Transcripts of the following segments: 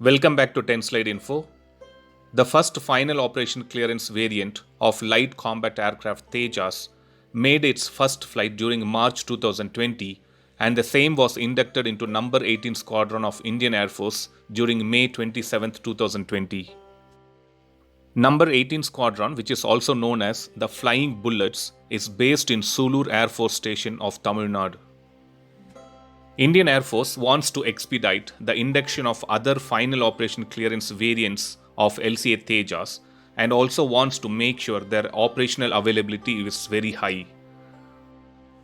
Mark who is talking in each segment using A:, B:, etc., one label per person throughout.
A: Welcome back to 10 Slide Info. The first final operation clearance variant of light combat aircraft Tejas made its first flight during March 2020, and the same was inducted into number 18 Squadron of Indian Air Force during May 27, 2020. Number 18 Squadron, which is also known as the Flying Bullets, is based in Sulur Air Force Station of Tamil Nadu. Indian Air Force wants to expedite the induction of other final operation clearance variants of LCA Tejas and also wants to make sure their operational availability is very high.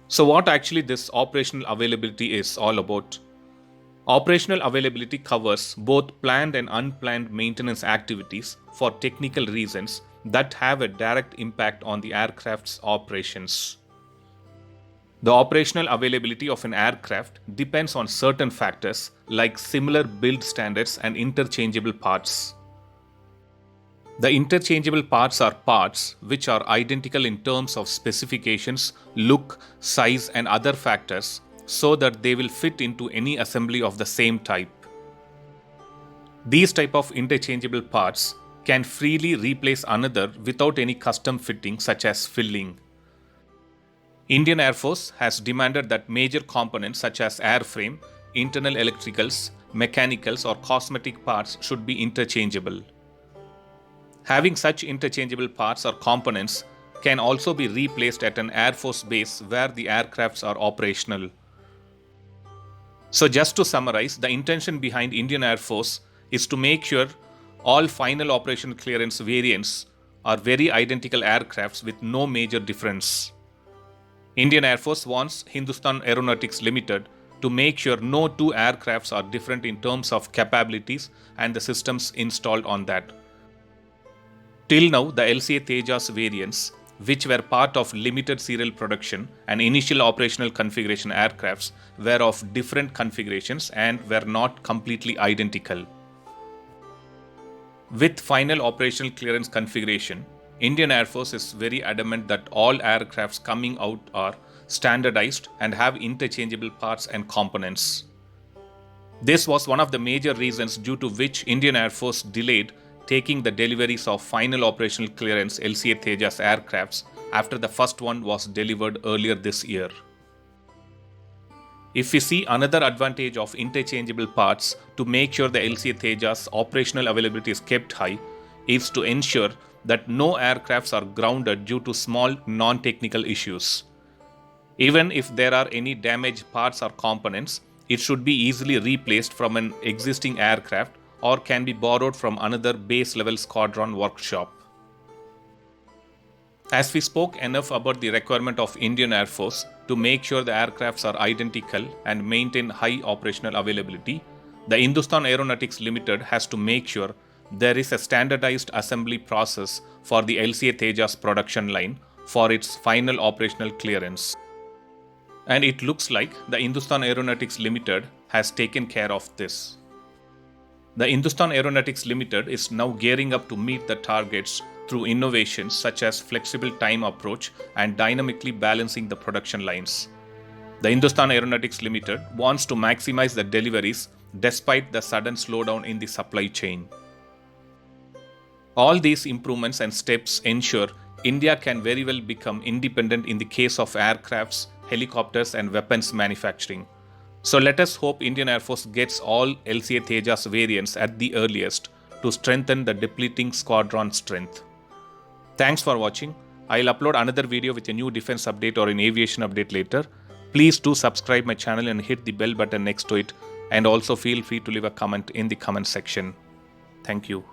A: So what actually this operational availability is all about? Operational availability covers both planned and unplanned maintenance activities for technical reasons that have a direct impact on the aircraft's operations. The operational availability of an aircraft depends on certain factors like similar build standards and interchangeable parts. The interchangeable parts are parts which are identical in terms of specifications, look, size, and other factors so that they will fit into any assembly of the same type. These type of interchangeable parts can freely replace another without any custom fitting such as filling. Indian Air Force has demanded that major components such as airframe, internal electricals, mechanicals or cosmetic parts should be interchangeable. Having such interchangeable parts or components can also be replaced at an Air Force base where the aircrafts are operational. So just to summarize, the intention behind Indian Air Force is to make sure all final operation clearance variants are very identical aircrafts with no major difference. Indian Air Force wants Hindustan Aeronautics Limited to make sure no two aircrafts are different in terms of capabilities and the systems installed on that. Till now, the LCA Tejas variants, which were part of limited serial production and initial operational configuration aircrafts, were of different configurations and were not completely identical. With final operational clearance configuration, Indian Air Force is very adamant that all aircrafts coming out are standardized and have interchangeable parts and components. This was one of the major reasons due to which Indian Air Force delayed taking the deliveries of final operational clearance LCA Tejas aircrafts after the first one was delivered earlier this year. If we see another advantage of interchangeable parts to make sure the LCA Tejas operational availability is kept high is to ensure that no aircrafts are grounded due to small non-technical issues. Even if there are any damaged parts or components, it should be easily replaced from an existing aircraft or can be borrowed from another base level squadron workshop. As we spoke enough about the requirement of Indian Air Force to make sure the aircrafts are identical and maintain high operational availability, the Hindustan Aeronautics Limited has to make sure there is a standardized assembly process for the LCA Tejas production line for its final operational clearance. And it looks like the Hindustan Aeronautics Limited has taken care of this. The Hindustan Aeronautics Limited is now gearing up to meet the targets through innovations such as flexible time approach and dynamically balancing the production lines. The Hindustan Aeronautics Limited wants to maximize the deliveries despite the sudden slowdown in the supply chain. All these improvements and steps ensure India can very well become independent in the case of aircrafts, helicopters and weapons manufacturing. So let us hope Indian Air Force gets all LCA Tejas variants at the earliest to strengthen the depleting squadron strength. Thanks for watching. I'll upload another video with a new defense update or an aviation update later. Please do subscribe my channel and hit the bell button next to it, and also feel free to leave a comment in the comment section. Thank you.